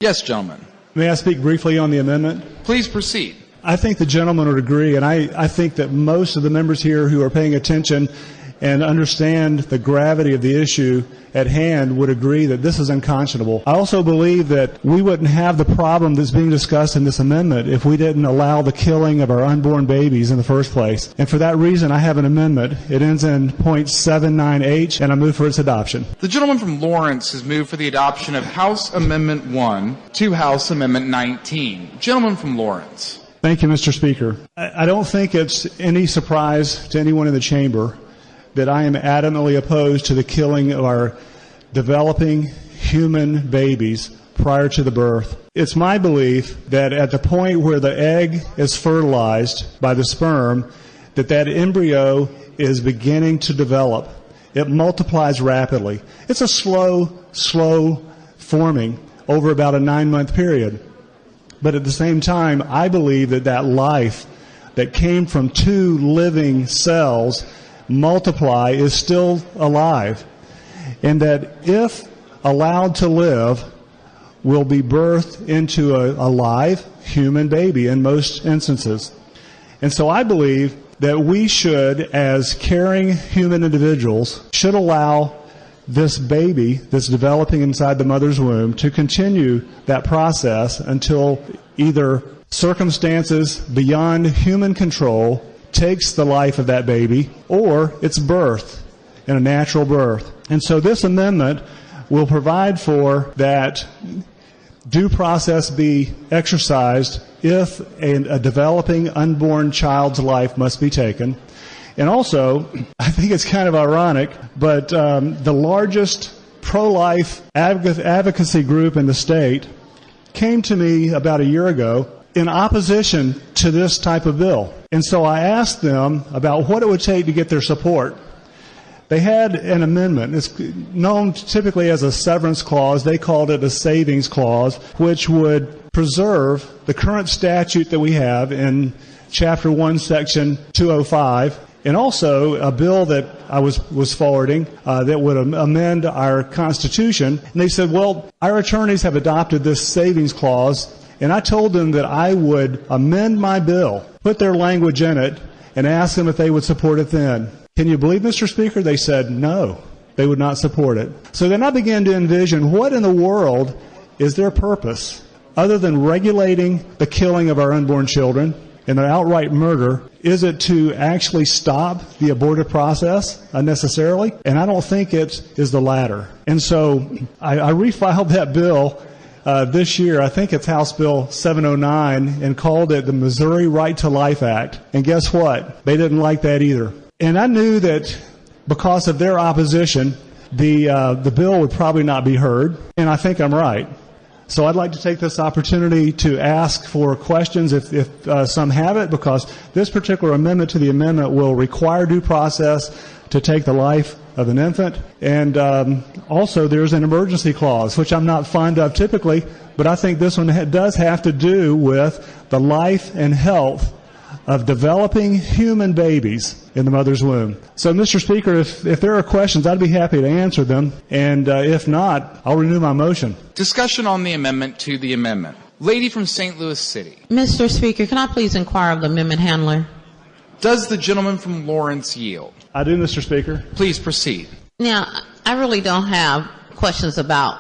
Yes, gentlemen. May I speak briefly on the amendment? Please proceed. I think the gentleman would agree, and I think that most of the members here who are paying attention and understand the gravity of the issue at hand would agree that this is unconscionable. I also believe that we wouldn't have the problem that's being discussed in this amendment if we didn't allow the killing of our unborn babies in the first place. And for that reason, I have an amendment. It ends in .79H, and I move for its adoption. The gentleman from Lawrence has moved for the adoption of House Amendment 1 to House Amendment 19. Gentleman from Lawrence. Thank you, Mr. Speaker. I don't think it's any surprise to anyone in the chamber that I am adamantly opposed to the killing of our developing human babies prior to the birth. It's my belief that at the point where the egg is fertilized by the sperm, that embryo is beginning to develop. It multiplies rapidly. It's a slow forming over about a 9-month period. But at the same time, I believe that life that came from 2 living cells multiply is still alive, and that if allowed to live will be birthed into a live human baby in most instances. And so I believe that we should, as caring human individuals, should allow this baby that's developing inside the mother's womb to continue that process until either circumstances beyond human control takes the life of that baby, or its birth in a natural birth. And so this amendment will provide for that due process be exercised if a developing unborn child's life must be taken. And also, I think it's kind of ironic, but the largest pro-life advocacy group in the state came to me about a year ago in opposition to this type of bill. And so I asked them about what it would take to get their support. They had an amendment. It's known typically as a severance clause. They called it a savings clause, which would preserve the current statute that we have in Chapter 1, Section 205, and also a bill that I was forwarding that would amend our Constitution. And they said, well, our attorneys have adopted this savings clause, and I told them that I would amend my bill, put their language in it, and ask them if they would support it then. Can you believe, Mr. Speaker? They said no, they would not support it. So then I began to envision what in the world is their purpose other than regulating the killing of our unborn children and their outright murder. Is it to actually stop the abortive process unnecessarily? And I don't think it is the latter. And so I refiled that bill this year. I think it's House Bill 709, and called it the Missouri Right to Life Act. And guess what? They didn't like that either. And I knew that because of their opposition, the bill would probably not be heard. And I think I'm right. So I'd like to take this opportunity to ask for questions if some have it, because this particular amendment to the amendment will require due process to take the life of an infant. And also there's an emergency clause, which I'm not fond of typically, but I think this one does have to do with the life and health of developing human babies in the mother's womb. So, Mr. Speaker, if there are questions, I'd be happy to answer them. And if not, I'll renew my motion. Discussion on the amendment to the amendment. Lady from St. Louis City. Mr. Speaker, can I please inquire of the amendment handler? Does the gentleman from Lawrence yield? I do, Mr. Speaker. Please proceed. Now, I really don't have questions about,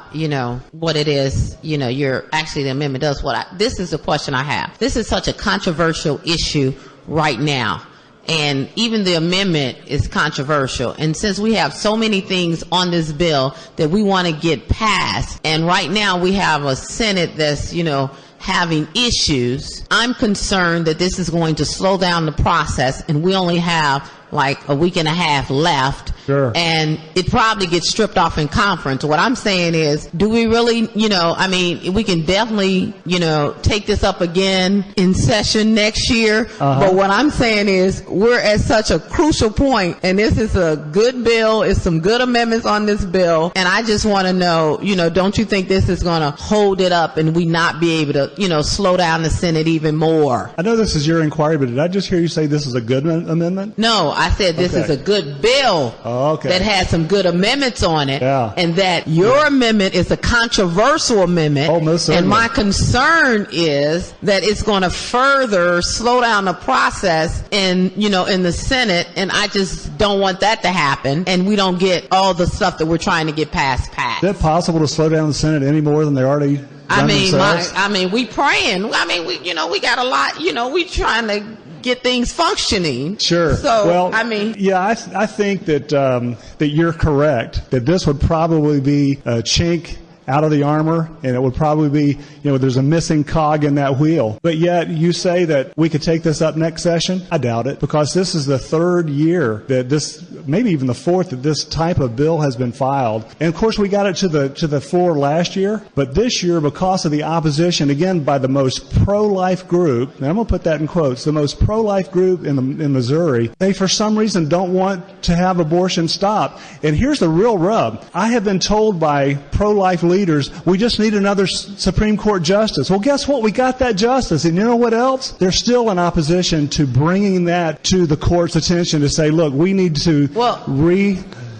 what it is, the amendment does this is the question I have. This is such a controversial issue right now. And even the amendment is controversial. And since we have so many things on this bill that we want to get passed, and right now we have a Senate that's, having issues, I'm concerned that this is going to slow down the process, and we only have like a week and a half left. Sure. And it probably gets stripped off in conference. What I'm saying is, do we really, we can definitely, take this up again in session next year. But what I'm saying is, we're at such a crucial point, and this is a good bill. It's some good amendments on this bill. And I just want to know, don't you think this is going to hold it up and we not be able to, slow down the Senate even more? I know this is your inquiry, but did I just hear you say this is a good amendment? No, I said this is a good bill. that had some good amendments on it, Yeah. and that your amendment is a controversial amendment. Oh, most certainly. And my concern is that it's going to further slow down the process in the Senate, and I just don't want that to happen, and we don't get all the stuff that we're trying to get passed. Is it possible to slow down the Senate any more than they already done themselves? We praying. We got a lot. We trying to get things functioning. Sure. So, yeah, I think that that you're correct. That this would probably be a chink out of the armor, and it would probably be, there's a missing cog in that wheel. But yet you say that we could take this up next session? I doubt it, because this is the third year that maybe even the fourth, that this type of bill has been filed. And of course we got it to the floor last year, but this year, because of the opposition, again, by the most pro-life group, and I'm going to put that in quotes, the most pro-life group in Missouri, they for some reason don't want to have abortion stopped. And here's the real rub. I have been told by pro-life leaders, we just need another Supreme Court justice. Well, guess what? We got that justice. And you know what else? They're still in opposition to bringing that to the court's attention to say, look, we need to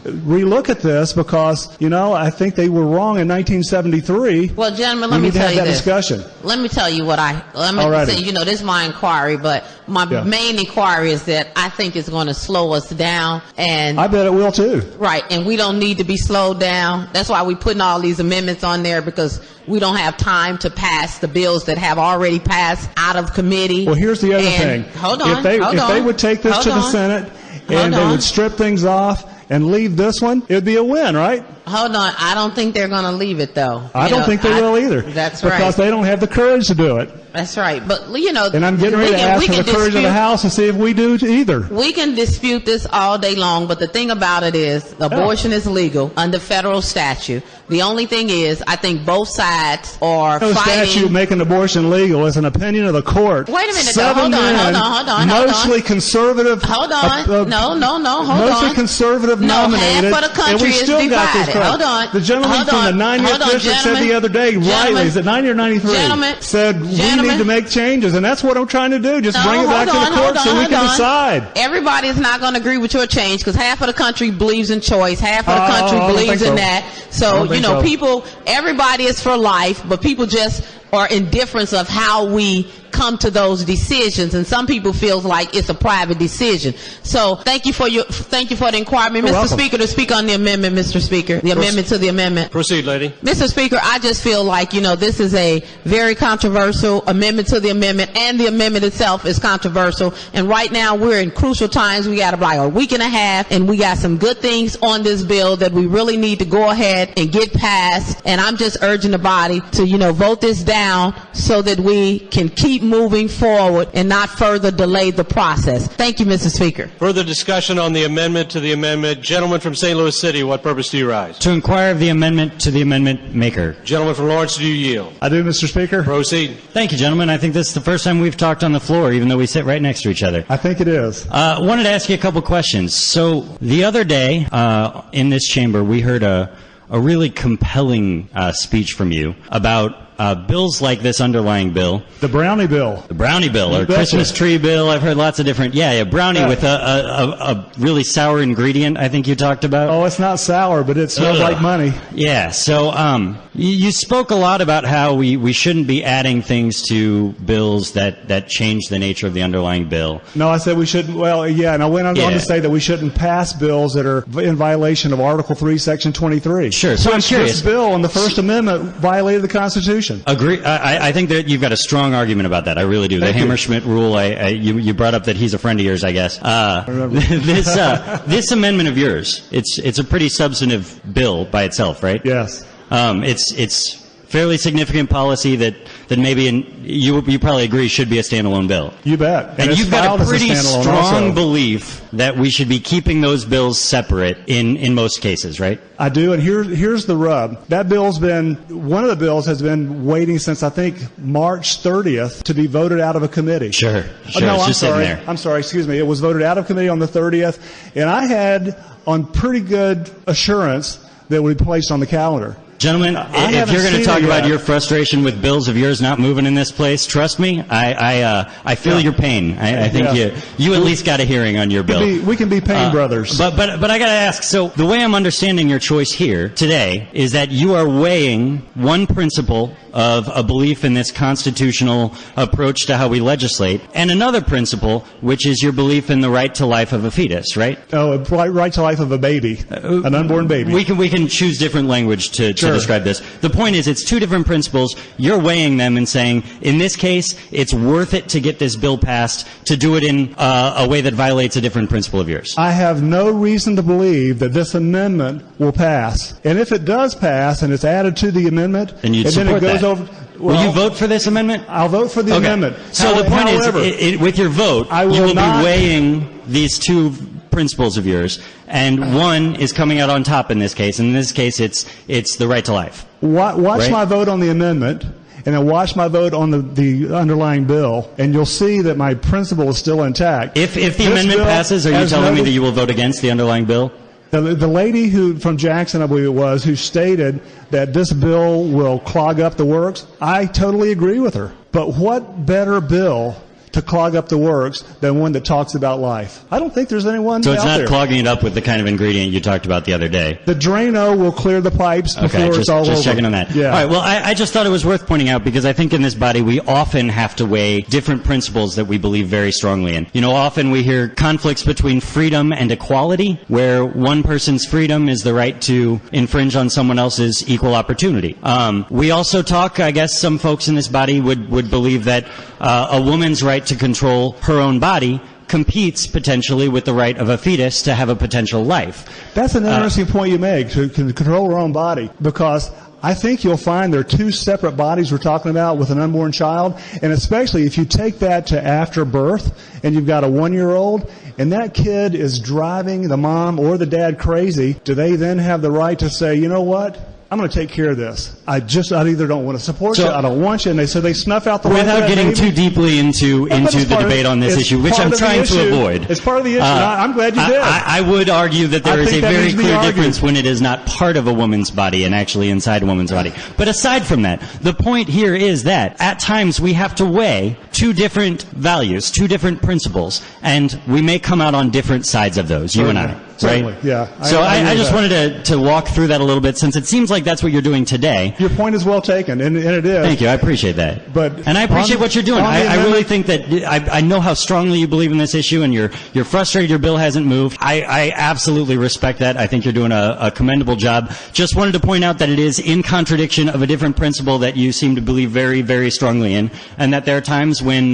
relook at this, because, I think they were wrong in 1973. Well, gentlemen, let me tell you this. Discussion. Let me tell you what say, this is my inquiry, but my main inquiry is that I think it's going to slow us down. And I bet it will too. Right, and we don't need to be slowed down. That's why we're putting all these amendments on there, because we don't have time to pass the bills that have already passed out of committee. Well, here's the other thing. Hold on. If they would take this to the Senate and they would strip things off and leave this one, it would be a win, right? Hold on. I don't think they're going to leave it, though. I don't think they will either. That's right. Because they don't have the courage to do it. That's right. But, and I'm getting ready to ask for the courage of the House and see if we do either. We can dispute this all day long, but the thing about it is abortion is legal under federal statute. The only thing is, I think both sides are fighting. No statute making abortion legal is an opinion of the court. Wait a minute, hold on. Mostly conservative. Hold on. Hold mostly on. conservative nominated. Half of the country is divided. Hold on. The gentleman from the 90th district said the other day, rightly, is it 90 or 93? Said we need to make changes, and that's what I'm trying to do. Just bring it back to the court so we can decide. Everybody is not going to agree with your change, because half of the country believes in choice, half of the country believes in that. So, everybody is for life, but people just are indifferent of how we come to those decisions, and some people feel like it's a private decision. So thank you for the inquiry, Mr. Speaker, to speak on the amendment, Mr. Speaker, the amendment to the amendment. Proceed, lady. Mr. Speaker, I just feel like, this is a very controversial amendment to the amendment, and the amendment itself is controversial. And right now we're in crucial times. We got about a week and a half, and we got some good things on this bill that we really need to go ahead and get passed. And I'm just urging the body to, vote this down so that we can keep moving forward and not further delay the process. Thank you, Mr. Speaker. Further discussion on the amendment to the amendment. Gentleman from St. Louis City, what purpose do you rise? To inquire of the amendment to the amendment maker. Gentleman from Lawrence, do you yield? I do, Mr. Speaker. Proceed. Thank you, gentlemen. I think this is the first time we've talked on the floor, even though we sit right next to each other. I think it is. Wanted to ask you a couple questions. So the other day in this chamber, we heard a really compelling speech from you about bills like this underlying bill. The brownie bill. The brownie bill, or Christmas tree bill. I've heard lots of different, brownie with a really sour ingredient, I think you talked about. Oh, it's not sour, but it smells like money. Yeah, so you spoke a lot about how we shouldn't be adding things to bills that change the nature of the underlying bill. No, I said we shouldn't, and I went on to say that we shouldn't pass bills that are in violation of Article 3, Section 23. Sure, so I'm curious. This bill in the First Amendment violated the Constitution. Agree. I think that you've got a strong argument about that. I really do. The Hammerschmidt rule, you brought up that he's a friend of yours, I guess. This amendment of yours, it's a pretty substantive bill by itself, right? Yes. It's fairly significant policy that maybe you probably agree should be a standalone bill. You bet. And you've got a pretty strong belief that we should be keeping those bills separate in most cases, right? I do, and here's the rub. One of the bills has been waiting since, I think, March 30th to be voted out of a committee. Sure. No, it's just sitting there. I'm sorry, excuse me. It was voted out of committee on the 30th, and I had on pretty good assurance that it would be placed on the calendar. Gentlemen, if you're going to talk about your frustration with bills of yours not moving in this place, trust me, I feel your pain. I think you at least got a hearing on your bill. We can be pain brothers. But I got to ask, so the way I'm understanding your choice here today is that you are weighing one principle of a belief in this constitutional approach to how we legislate, and another principle, which is your belief in the right to life of a fetus, right? Oh, right to life of a baby, an unborn baby. We can choose different language to describe this. The point is, it's two different principles. You're weighing them and saying, in this case, it's worth it to get this bill passed, to do it in a way that violates a different principle of yours. I have no reason to believe that this amendment will pass. And if it does pass and it's added to the amendment, then you'd and then support it goes that. over. Will you vote for this amendment? I'll vote for the amendment. So the point However, is, with your vote, you will be weighing these two principles of yours, and one is coming out on top in this case. And in this case, it's the right to life. Watch my vote on the amendment, and then watch my vote on the underlying bill, and you'll see that my principle is still intact. If the amendment passes, are you telling me that you will vote against the underlying bill? The lady from Jackson, I believe it was, who stated that this bill will clog up the works, I totally agree with her. But what better bill to clog up the works than one that talks about life? I don't think there's anyone So it's out not there. clogging it up with the kind of ingredient you talked about the other day. The Drano will clear the pipes before it's all over. Just checking on that. Yeah. All right, well, I just thought it was worth pointing out because I think in this body we often have to weigh different principles that we believe very strongly in. You know, often we hear conflicts between freedom and equality, where one person's freedom is the right to infringe on someone else's equal opportunity. We also talk, I guess some folks in this body would believe that a woman's right to control her own body competes potentially with the right of a fetus to have a potential life. That's an interesting point you make, to control her own body, because I think you'll find there are two separate bodies we're talking about with an unborn child, and especially if you take that to after birth and you've got a 1-year-old and that kid is driving the mom or the dad crazy, do they then have the right to say, you know what? I'm going to take care of this. I either don't want to support you, I don't want you, and they snuff out the life of that without getting baby. too deeply into the debate on this issue, which I'm trying to avoid. It's part of the issue. I'm glad you did. I would argue that there is a very clear difference when it is not part of a woman's body and actually inside a woman's body. But aside from that, the point here is that at times we have to weigh two different values, two different principles, and we may come out on different sides of those, you and I. Certainly, right? yeah. So I just wanted to walk through that a little bit, since it seems like that's what you're doing today. Your point is well taken, and it is. Thank you. I appreciate that. And I appreciate what you're doing. I really think that I know how strongly you believe in this issue, and you're frustrated your bill hasn't moved. I absolutely respect that. I think you're doing a commendable job. Just wanted to point out that it is in contradiction of a different principle that you seem to believe very, very strongly in, and that there are times when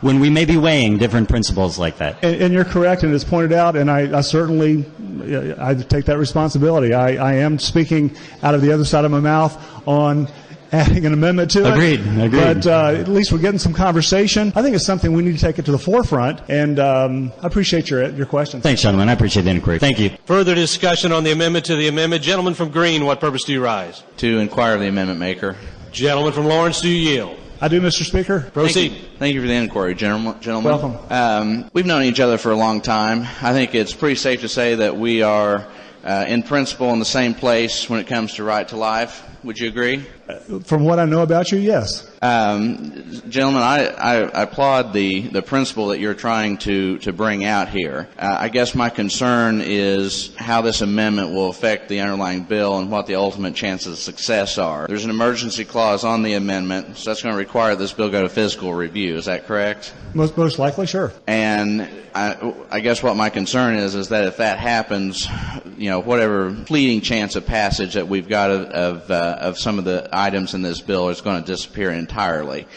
we may be weighing different principles like that. And you're correct, and it's pointed out, and I certainly take that responsibility. I am speaking out of the other side of my mouth on adding an amendment to it. Agreed. But at least we're getting some conversation. I think it's something we need to take it to the forefront, and I appreciate your question. Thanks, gentlemen. I appreciate the inquiry. Thank you. Further discussion on the amendment to the amendment. Gentleman from Green, what purpose do you rise? To inquire of the amendment maker. Gentleman from Lawrence, do you yield? I do, Mr. Speaker. Proceed. Thank you for the inquiry, gentlemen. Welcome. We've known each other for a long time. I think it's pretty safe to say that we are, in principle, in the same place when it comes to right to life. Would you agree? From what I know about you, yes. Gentlemen, I applaud the principle that you're trying to bring out here. I guess my concern is how this amendment will affect the underlying bill and what the ultimate chances of success are. There's an emergency clause on the amendment, so that's going to require this bill go to physical review. Is that correct? Most likely, sure. And I guess what my concern is that if that happens, you know, whatever fleeting chance of passage that we've got of some of the items in this bill is going to disappear entirely.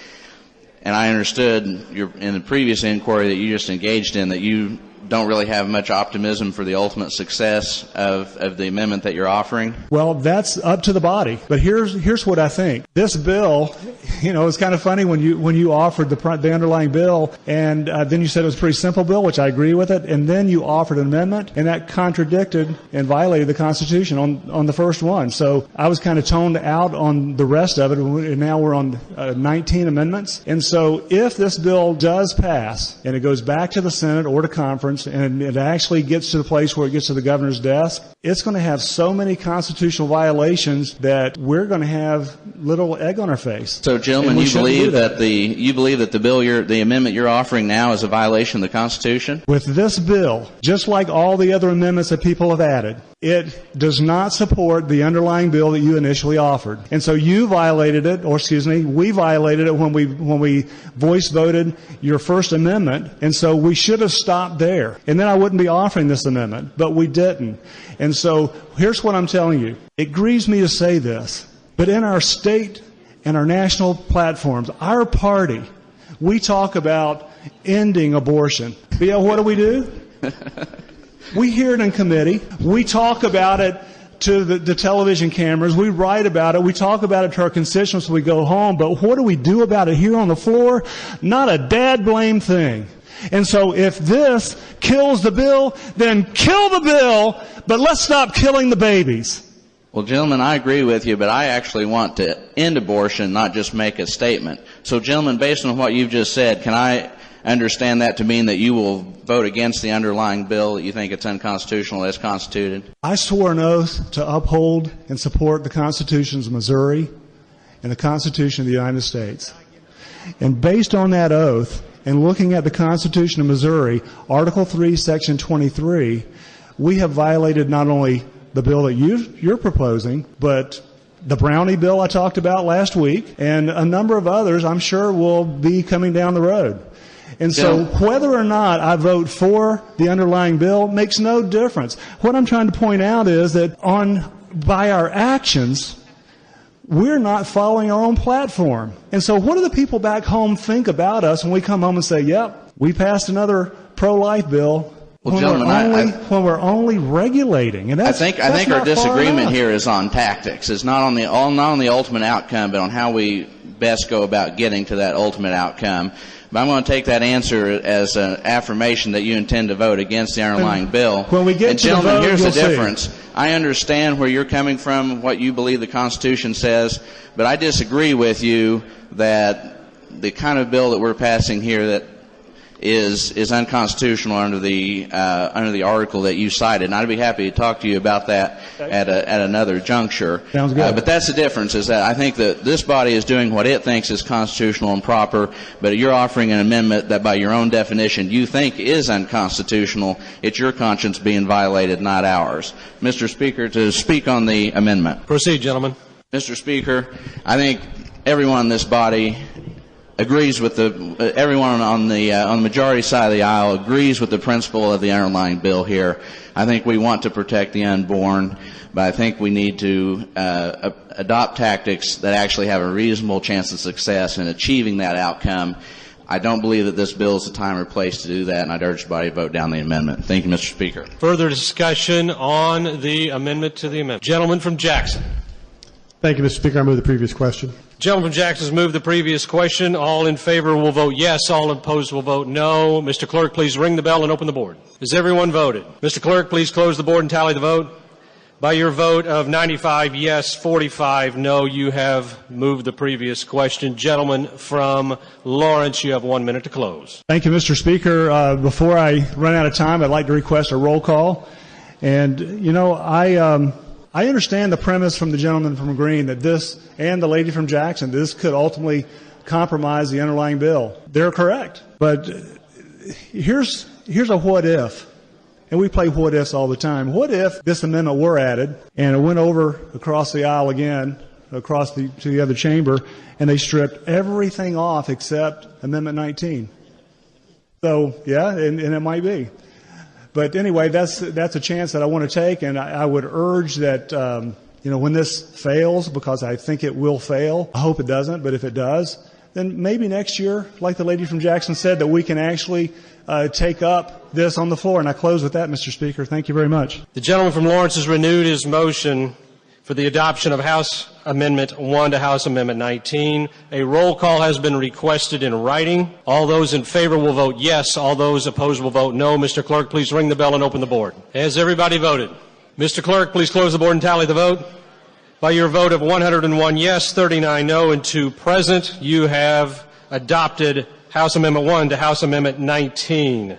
And I understood in the previous inquiry that you just engaged in that you don't really have much optimism for the ultimate success of the amendment that you're offering? Well, that's up to the body. But here's what I think. This bill, you know, it's kind of funny when you offered the underlying bill, and then you said it was a pretty simple bill, which I agree with it, and then you offered an amendment, and that contradicted and violated the Constitution on the first one. So I was kind of toned out on the rest of it, and now we're on 19 amendments. And so if this bill does pass, and it goes back to the Senate or to conference, ordinance and it actually gets to the place where it gets to the governor's desk, it's going to have so many constitutional violations that we're going to have little egg on our face. So, gentlemen, you believe that the amendment you're offering now is a violation of the Constitution? With this bill, just like all the other amendments that people have added, it does not support the underlying bill that you initially offered. And so you violated it, or excuse me, we violated it when we voice voted your first amendment, and so we should have stopped there. And then I wouldn't be offering this amendment, but we didn't. And so here's what I'm telling you. It grieves me to say this, but in our state and our national platforms, our party, we talk about ending abortion. But yeah, what do? We hear it in committee. We talk about it to the television cameras. We write about it. We talk about it to our constituents when we go home. But what do we do about it here on the floor? Not a dad blame thing. And so if this kills the bill, then kill the bill, but let's stop killing the babies. Well, gentlemen, I agree with you, but I actually want to end abortion, not just make a statement. So, gentlemen, based on what you've just said, can I understand that to mean that you will vote against the underlying bill, that you think it's unconstitutional as constituted? I swore an oath to uphold and support the Constitutions of Missouri and the Constitution of the United States. And based on that oath, and looking at the Constitution of Missouri, Article 3, Section 23, we have violated not only the bill that you're proposing, but the Brownie bill I talked about last week, and a number of others I'm sure will be coming down the road. And so whether or not I vote for the underlying bill makes no difference. What I'm trying to point out is that by our actions, we're not following our own platform. And so what do the people back home think about us when we come home and say, yep, we passed another pro-life bill? Well, gentlemen, when we're only regulating, and I think our disagreement here is on tactics. It's not on the ultimate outcome, but on how we best go about getting to that ultimate outcome. But I'm going to take that answer as an affirmation that you intend to vote against the underlying bill. When we get and to gentlemen, the vote, here's you'll the difference. See. I understand where you're coming from, what you believe the Constitution says, but I disagree with you that the kind of bill that we're passing here that is unconstitutional under the article that you cited, and I'd be happy to talk to you about that at another juncture. Sounds good. But that's the difference, is that I think that this body is doing what it thinks is constitutional and proper, but you're offering an amendment that by your own definition you think is unconstitutional. It's your conscience being violated, not ours. Mr. Speaker, to speak on the amendment. Proceed, gentlemen. Mr. Speaker, I think everyone in this body agrees with everyone on the majority side of the aisle agrees with the principle of the underlying bill here. I think we want to protect the unborn, but I think we need to adopt tactics that actually have a reasonable chance of success in achieving that outcome. I don't believe that this bill is the time or place to do that, and I'd urge the body to vote down the amendment. Thank you, Mr. Speaker. Further discussion on the amendment to the amendment. Gentleman from Jackson. Thank you, Mr. Speaker. I move the previous question. Gentleman from Jackson has moved the previous question. All in favor will vote yes. All opposed will vote no. Mr. Clerk, please ring the bell and open the board. Has everyone voted? Mr. Clerk, please close the board and tally the vote. By your vote of 95 yes, 45 no, you have moved the previous question. Gentleman from Lawrence, you have 1 minute to close. Thank you, Mr. Speaker. Before I run out of time, I'd like to request a roll call. And, you know, I understand the premise from the gentleman from Green that this, and the lady from Jackson, this could ultimately compromise the underlying bill. They're correct. But here's a what if. And we play what ifs all the time. What if this amendment were added and it went over across the aisle again, to the other chamber, and they stripped everything off except Amendment 19? So, yeah, and it might be. But anyway, that's a chance that I want to take, and I would urge that, when this fails, because I think it will fail, I hope it doesn't, but if it does, then maybe next year, like the lady from Jackson said, that we can actually take up this on the floor. And I close with that, Mr. Speaker. Thank you very much. The gentleman from Lawrence has renewed his motion for the adoption of House Amendment 1 to House Amendment 19. A roll call has been requested in writing. All those in favor will vote yes. All those opposed will vote no. Mr. Clerk, please ring the bell and open the board. Has everybody voted? Mr. Clerk, please close the board and tally the vote. By your vote of 101 yes, 39 no, and 2 present, you have adopted House Amendment 1 to House Amendment 19.